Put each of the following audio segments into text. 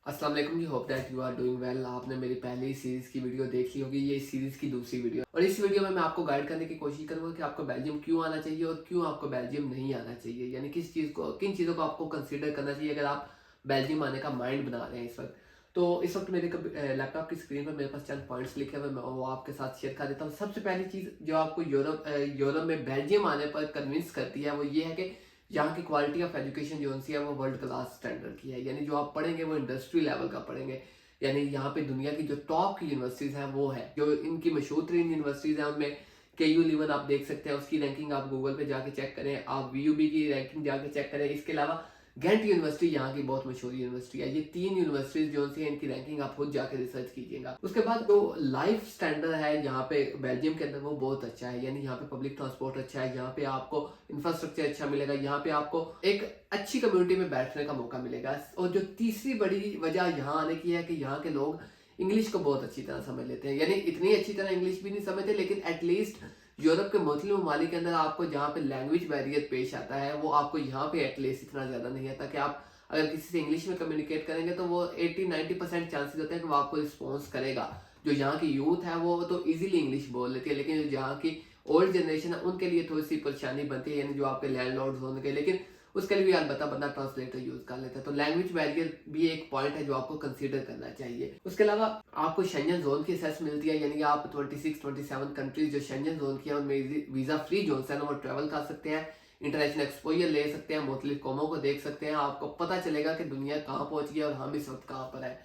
अस्सलाम वालेकुम जी, hope that you are doing well. आपने मेरी पहली सीरीज़ की वीडियो देख ली होगी। ये इस सीरीज़ की दूसरी वीडियो और इस वीडियो में मैं आपको गाइड करने की कोशिश करूंगा कि आपको बेल्जियम क्यों आना चाहिए और क्यों आपको बेल्जियम नहीं आना चाहिए, यानी किन चीज़ों को आपको कंसीडर करना चाहिए अगर आप बेल्जियम आने का माइंड बना रहे हैं इस वक्त। तो इस वक्त मेरे लैपटॉप की स्क्रीन पर मेरे पास चंद पॉइंट्स लिखे हुए, मैं वो आपके साथ शेयर कर देता हूँ। सबसे पहली चीज़ जो आपको यूरोप में बेल्जियम आने पर कन्विंस करती है वो ये है कि यहाँ की क्वालिटी ऑफ एजुकेशन जो सी है वो वर्ल्ड क्लास स्टैंडर्ड की है, यानी जो आप पढ़ेंगे वो इंडस्ट्री लेवल का पढ़ेंगे। यानी यहाँ पे दुनिया की जो टॉप की यूनिवर्सिटीज़ हैं वो है, जो इनकी मशहूर तरीन यूनिवर्सिटीज़ हैं उनमें KU लीवन आप देख सकते हैं, उसकी रैंकिंग आप गूगल पे जाके चेक करें, आप VUB की रैंकिंग जाके चेक करें। इसके अलावा गेंट यूनिवर्सिटी यहाँ की बहुत मशहूर यूनिवर्सिटी है। ये तीन यूनिवर्सिटीज जो सी है इनकी रैंकिंग आप खुद जाके रिसर्च कीजिएगा। उसके बाद जो लाइफ स्टैंडर्ड है यहाँ पे बेल्जियम के अंदर वो बहुत अच्छा है, यानी यहाँ पे पब्लिक ट्रांसपोर्ट अच्छा है, यहाँ पे आपको इंफ्रास्ट्रक्चर अच्छा मिलेगा, यहाँ पे आपको एक अच्छी कम्युनिटी में बैठने का मौका मिलेगा। और जो तीसरी बड़ी वजह यहाँ आने की है कि यहाँ के लोग इंग्लिश को बहुत अच्छी तरह समझ लेते हैं, यानी इतनी अच्छी तरह इंग्लिश भी नहीं समझते, लेकिन एटलीस्ट यूरोप के मुस्लिम ममालिक के अंदर आपको जहाँ पे लैंग्वेज बैरियर पेश आता है वो आपको यहाँ पे एटलीस्ट इतना ज़्यादा नहीं आता कि आप अगर किसी से इंग्लिश में कम्युनिकेट करेंगे तो वो 80-90% चांसेस होते हैं कि वो आपको रिस्पॉन्स करेगा। जो यहाँ की यूथ है वो तो इजीली इंग्लिश बोल लेती है, लेकिन जो यहाँ की ओल्ड जनरेशन है उनके लिए थोड़ी सी परेशानी बनती है, यानी जो आपके लैंडलॉर्ड्स होंगे, लेकिन उसके लिए भी अलबत्ता बंदा ट्रांसलेटर यूज कर लेता है। तो लैंग्वेज बैरियर भी एक पॉइंट है जो आपको कंसीडर करना चाहिए। उसके अलावा आपको शेंजन जोन की असेस मिलती है, यानी आप 26-27 कंट्रीज जो शेंजन जोन की है उनमें वीजा फ्री जोन है ना वो ट्रेवल कर सकते हैं, इंटरनेशनल एक्सपोजर ले सकते हैं, मुख्तलिफ कौमों को देख सकते हैं, आपको पता चलेगा कि दुनिया कहाँ पहुंच गई है और हम इस वक्त कहाँ पर है।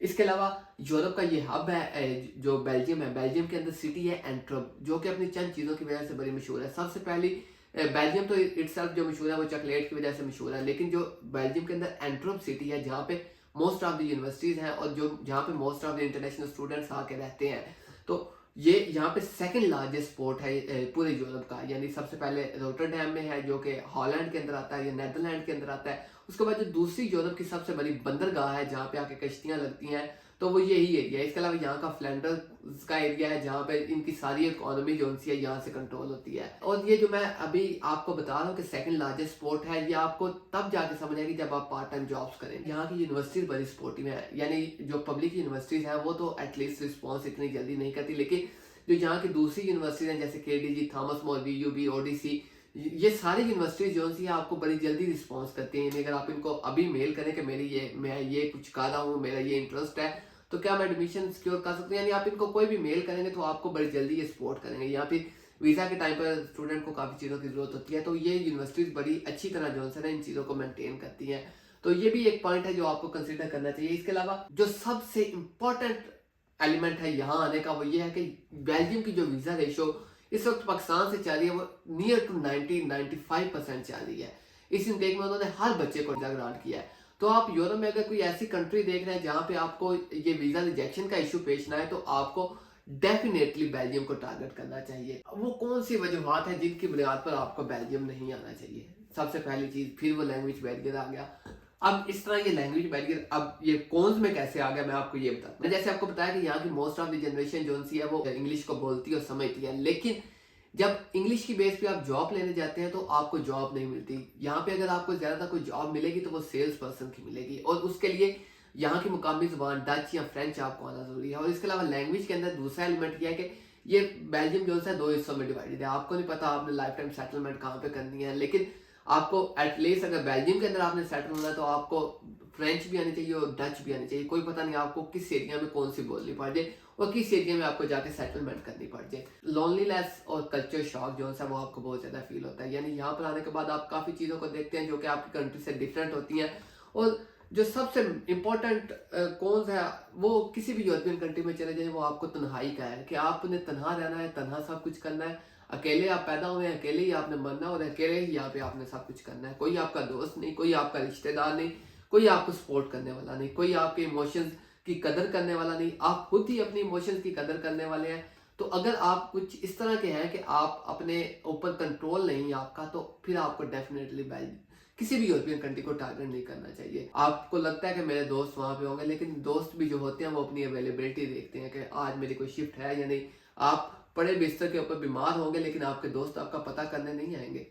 इसके अलावा यूरोप का ये हब है जो बेल्जियम है, बेल्जियम के अंदर सिटी है एंट्रप, जो कि अपनी चंद चीज़ों की वजह से बड़ी मशहूर है। सबसे पहली बेल्जियम तो इटसेल्फ जो मशहूर है वो चॉकलेट की वजह से मशहूर है, लेकिन जो बेल्जियम के अंदर एंट्रप सिटी है जहाँ पे मोस्ट ऑफ द यूनिवर्सिटीज़ हैं और जो जहाँ पे most of the international students आके रहते हैं, तो ये यहाँ पे सेकंड लार्जेस्ट पोर्ट है पूरे यूरोप का। यानी सबसे पहले रोटरडैम में है जो कि हॉलैंड के अंदर आता है या नेदरलैंड के अंदर आता है। उसके बाद जो दूसरी यूरोप की सबसे बड़ी बंदरगाह है जहाँ पे आके कश्तियाँ लगती हैं, तो वो यही एरिया है। इसके अलावा यहाँ का फ्लैंडर्स का एरिया है जहाँ पे इनकी सारी इकोनॉमी जो सी है यहाँ से कंट्रोल होती है। और ये जो मैं अभी आपको बता रहा हूँ कि सेकंड लार्जेस्ट पोर्ट है, ये आपको तब जाके समझ आएगी जब आप पार्ट टाइम जॉब्स करें। यहाँ की यूनिवर्सिटीज बड़ी सपोर्टिव है, यानी जो पब्लिक यूनिवर्सिटीज है वो तो एटलीस्ट रिस्पॉन्स इतनी जल्दी नहीं करती, लेकिन जो यहाँ की दूसरी यूनिवर्सिटीज हैं जैसे KDG, Thomas More, VUB, ODC, ये सारी यूनिवर्सिटीज जो सी आपको बड़ी जल्दी रिस्पॉन्स करती हैं। अगर आप इनको अभी मेल करें कि मैं ये कुछ कर रहा हूँ, मेरा ये इंटरेस्ट है, तो क्या मैं एडमिशन सिक्योर कर सकता हूँ, यानी आप इनको कोई भी मेल करेंगे तो आपको बड़ी जल्दी ये सपोर्ट करेंगे। यहाँ पे वीज़ा के टाइम पर स्टूडेंट को काफ़ी चीज़ों की ज़रूरत होती है, तो ये यूनिवर्सिटीज़ बड़ी अच्छी तरह जो है इन चीज़ों को मेंटेन करती हैं। तो ये भी एक पॉइंट है जो आपको कंसिडर करना चाहिए। इसके अलावा जो सबसे इम्पोर्टेंट एलिमेंट है यहाँ आने का वो ये है कि बेल्जियम की जो वीज़ा रेशो इस वक्त पाकिस्तान से चल रही है वो नियर टू 90-95% चल रही है। इस इंटेक में उन्होंने हर बच्चे को वीज़ा ग्रांट किया है। तो आप यूरोप में अगर कोई ऐसी कंट्री देख रहे हैं जहाँ पे आपको ये वीज़ा रिजेक्शन का इशू पेश ना है, तो आपको डेफिनेटली बेल्जियम को टारगेट करना चाहिए। वो कौन सी वजूहत है जिनकी बुनियाद पर आपको बेल्जियम नहीं आना चाहिए? सबसे पहली चीज़, फिर वो लैंग्वेज बैरियर आ गया। अब इस तरह ये लैंग्वेज बैरियर अब ये कौन्स में कैसे आ गया मैं आपको ये बताता हूँ। जैसे आपको बताया कि यहाँ की मोस्ट ऑफ द जनरेशन जो सी है वो इंग्लिश को बोलती है और समझती है, लेकिन जब इंग्लिश की बेस पे आप जॉब लेने जाते हैं तो आपको जॉब नहीं मिलती। यहाँ पे अगर आपको ज़्यादा कोई जॉब मिलेगी तो वो सेल्स पर्सन की मिलेगी, और उसके लिए यहाँ की मुकामी ज़ुबान डच या फ्रेंच आपको आना ज़रूरी है। और इसके अलावा लैंग्वेज के अंदर दूसरा एलिमेंट यह है कि ये बेल्जियम जो है 2 हिस्सों में डिवाइडेड है। आपको नहीं पता आपने लाइफ टाइम सेटलमेंट कहाँ पे करनी है, लेकिन आपको एटलीस्ट अगर बेल्जियम के अंदर आपने सेटल होना है तो आपको फ्रेंच भी आनी चाहिए और डच भी आनी चाहिए। कोई पता नहीं आपको किस एरिया में कौन सी बोलनी पड़ जाए और किस एरिया में आपको जाके सेटलमेंट करनी पड़ जाए। लोनलीनेस और कल्चर शॉक जो है वो आपको बहुत ज़्यादा फील होता है, यानी यहाँ पर आने के बाद आप काफ़ी चीज़ों को देखते हैं जो कि आपकी कंट्री से डिफरेंट होती हैं। और जो सबसे इम्पोर्टेंट कौन है वो किसी भी यूरोपियन कंट्री में चले जाए वो आपको तन्हाई का है, कि आपने तन्हा रहना है, तन्हा सब कुछ करना है, अकेले आप पैदा हुए हैं, अकेले ही आपने मरना है और अकेले ही यहाँ पे आपने सब कुछ करना है। कोई आपका दोस्त नहीं, कोई आपका रिश्तेदार नहीं, कोई आपको सपोर्ट करने वाला नहीं, कोई आपके इमोशंस की कदर करने वाला नहीं, आप खुद ही अपनी इमोशंस की कदर करने वाले हैं। तो अगर आप कुछ इस तरह के हैं कि आप अपने ऊपर कंट्रोल नहीं है आपका, तो फिर आपको डेफिनेटली किसी भी यूरोपियन कंट्री को टारगेट नहीं करना चाहिए। आपको लगता है कि मेरे दोस्त वहाँ पे होंगे, लेकिन दोस्त भी जो होते हैं वो अपनी अवेलेबिलिटी देखते हैं कि आज मेरी कोई शिफ्ट है या नहीं। आप पड़े बिस्तर के ऊपर बीमार होंगे लेकिन आपके दोस्त आपका पता करने नहीं आएंगे।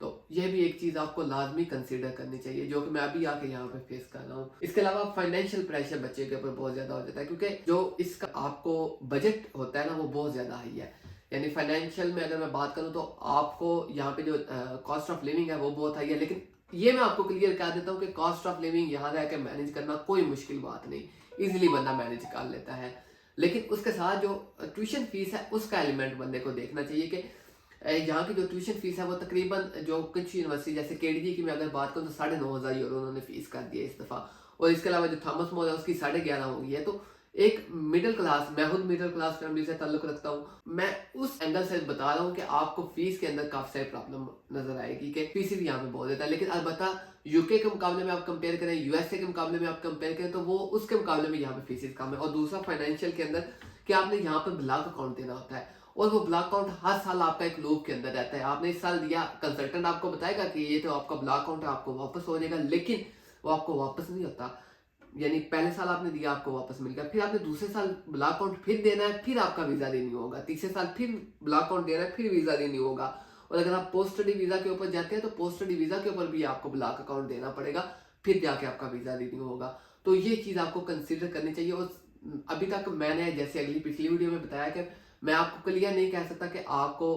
तो ये भी एक चीज़ आपको लाजमी कंसीडर करनी चाहिए, जो कि मैं अभी आके यहाँ पे फेस कर रहा हूँ। इसके अलावा फाइनेंशियल प्रेशर बच्चे के ऊपर बहुत ज़्यादा हो जाता है, क्योंकि जो इसका आपको बजट होता है ना वो बहुत ज़्यादा हाई है। यानी फाइनेंशियल में अगर मैं बात करूँ तो आपको यहाँ पे जो कॉस्ट ऑफ लिविंग है वो बहुत हाई है, लेकिन ये मैं आपको क्लियर कर देता हूँ कि कॉस्ट ऑफ लिविंग यहाँ रह के मैनेज करना कोई मुश्किल बात नहीं, ईजिली बंदा मैनेज कर लेता है। लेकिन उसके साथ जो ट्यूशन फीस है उसका एलिमेंट बंदे को देखना चाहिए कि यहाँ की जो ट्यूशन फीस है वो तकरीबन जो कुछ यूनिवर्सिटी जैसे केडीजी की मैं अगर बात करूँ तो 9,500 यूरो उन्होंने फीस कर दी है इस दफ़ा। और इसके अलावा जो थॉमस मोर है उसकी 11,500 हो गई है। तो एक मिडिल क्लास, मैं खुद मिडिल क्लास फैमिली से ताल्लुक रखता हूँ, मैं उस एंगल से बता रहा हूँ कि आपको फीस के अंदर काफ़ी सारी प्रॉब्लम नजर आएगी कि फीस भी यहाँ पे बहुत देता है। लेकिन अलबत्ता यूके के मुकाबले में आप कंपेयर करें, यूएसए के मुकाबले में आप कंपेयर करें तो वो उसके मुकाबले में यहाँ पे फीस कम है। और दूसरा फाइनेंशियल के अंदर कि आपने यहाँ पर ब्लॉक अकाउंट देना होता है, और वो ब्लॉक अकाउंट हर साल आपका एक लूप के अंदर रहता है। आपने इस साल दिया, कंसल्टेंट आपको बताएगा कि ये तो आपका ब्लॉक अकाउंट है, आपको वापस हो जाएगा, लेकिन वो आपको वापस नहीं होता। यानी पहले साल आपने दिया, आपको वापस मिल गया, फिर आपने दूसरे साल ब्लॉक अकाउंट फिर देना है, फिर आपका वीज़ा रिन्यू होगा, तीसरे साल फिर ब्लॉक अकाउंट देना है, फिर वीज़ा रिन्यू होगा। और अगर आप पोस्ट स्टडी वीज़ा के ऊपर जाते हैं तो पोस्ट स्टडी वीज़ा के ऊपर भी आपको ब्लॉक अकाउंट देना पड़ेगा, फिर जाके आपका वीज़ा रिन्यू होगा। तो ये चीज़ आपको कंसिडर करनी चाहिए। और अभी तक मैंने जैसे पिछली वीडियो में बताया कि मैं आपको क्लियर नहीं कह सकता कि आपको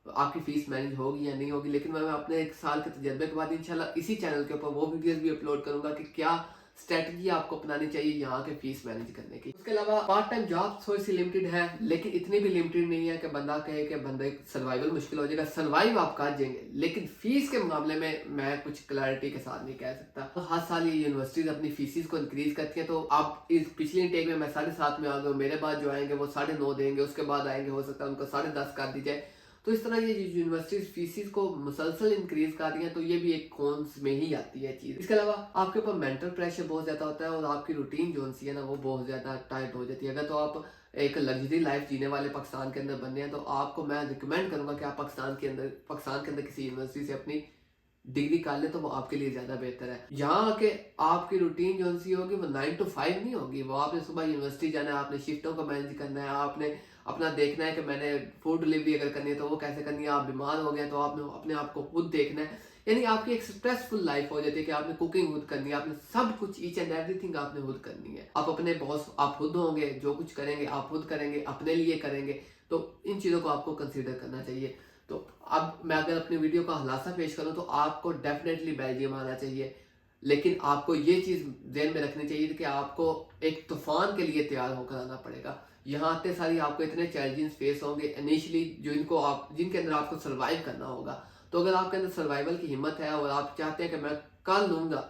आपकी फीस मैनेज होगी या नहीं होगी, लेकिन मैं अपने एक साल के तजर्बे के बाद इंशाल्लाह इसी चैनल के ऊपर वो वीडियोस भी अपलोड करूंगा कि क्या स्ट्रेटजी आपको अपनानी चाहिए यहाँ के फीस मैनेज करने की। उसके अलावा पार्ट टाइम जॉब थोड़ी सी लिमिटेड है, लेकिन इतनी भी लिमिटेड नहीं है कि बंदा कहे कि बंदे सर्वाइवल मुश्किल हो जाएगा। सर्वाइव आप कर जाएंगे, लेकिन फीस के मामले में मैं कुछ क्लैरिटी के साथ नहीं कह सकता। तो हर साल ये यूनिवर्सिटीज अपनी फीसिस को इंक्रीज करती है। तो आप इस पिछली इनटेक में मैं 7.5 में आ गया, मेरे बाद जो आएंगे वो 9.5 देंगे, उसके बाद आएंगे हो सकता है उनको 10.5 कर दी जाए। तो इस तरह ये यूनिवर्सिटीज फीसिस को मुसलसल इंक्रीज कर रही है, तो ये भी एक कॉन्स में ही आती है चीज। इसके अलावा आपके ऊपर मेंटल प्रेशर बहुत ज्यादा होता है और आपकी रूटीन जो सी है ना वो बहुत ज्यादा टाइट हो जाती है। अगर तो आप एक लग्जरी लाइफ जीने वाले पाकिस्तान के अंदर बनने हैं तो आपको मैं रिकमेंड करूंगा कि आप पाकिस्तान के अंदर किसी यूनिवर्सिटी से अपनी डिग्री कर ले, तो वो आपके लिए ज्यादा बेहतर है। यहाँ के आपकी रूटीन जो सी होगी वो 9 to 5 नहीं होगी, वो आपने सुबह यूनिवर्सिटी जाना है, आपने शिफ्टों को मैनेज करना है, आपने अपना देखना है कि मैंने फूड डिलीवरी अगर करनी है तो वो कैसे करनी है, आप बीमार हो गए तो आपने अपने आप को खुद देखना है। यानी आपकी एक स्ट्रेसफुल लाइफ हो जाती है कि आपने कुकिंग खुद करनी है, आपने सब कुछ ईच एंड एवरीथिंग आपने खुद करनी है। आप अपने बॉस आप खुद होंगे, जो कुछ करेंगे आप खुद करेंगे, अपने लिए करेंगे। तो इन चीज़ों को आपको कंसिडर करना चाहिए। तो अब मैं अगर अपनी वीडियो का खुलासा पेश करूं तो आपको डेफिनेटली बेल्जियम आना चाहिए, लेकिन आपको ये चीज़ ध्यान में रखनी चाहिए कि आपको एक तूफान के लिए तैयार होकर आना पड़ेगा। यहाँ आते सारी आपको इतने चैलेंजेस फेस होंगे इनिशियली जिनके अंदर आपको सर्वाइव करना होगा। तो अगर आपके अंदर सर्वाइवल की हिम्मत है और आप चाहते हैं कि मैं कर लूँगा,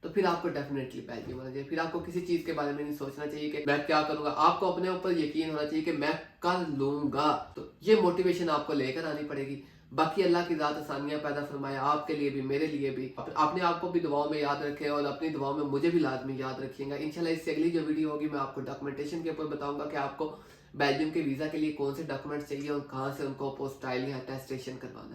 तो फिर आपको डेफिनेटली बेल्जियम होना चाहिए। फिर आपको किसी चीज़ के बारे में नहीं सोचना चाहिए कि मैं क्या करूँगा, आपको अपने ऊपर यकीन होना चाहिए कि मैं कर लूँगा। तो ये मोटिवेशन आपको लेकर आनी पड़ेगी। बाकी अल्लाह की ज़ात आसानियाँ पैदा फरमाए आपके लिए भी मेरे लिए भी। अपने आप को भी दुआओं में याद रखें और अपनी दुआओं में मुझे भी लाजमी याद रखिएगा। इंशाल्लाह इससे अगली जो वीडियो होगी मैं आपको डॉक्यूमेंटेशन के ऊपर बताऊंगा कि आपको बेल्जियम के वीज़ा के लिए कौन से डॉक्यूमेंट्स चाहिए और कहाँ से उनको पोस्टाइल या अटेस्टेशन करवाना है।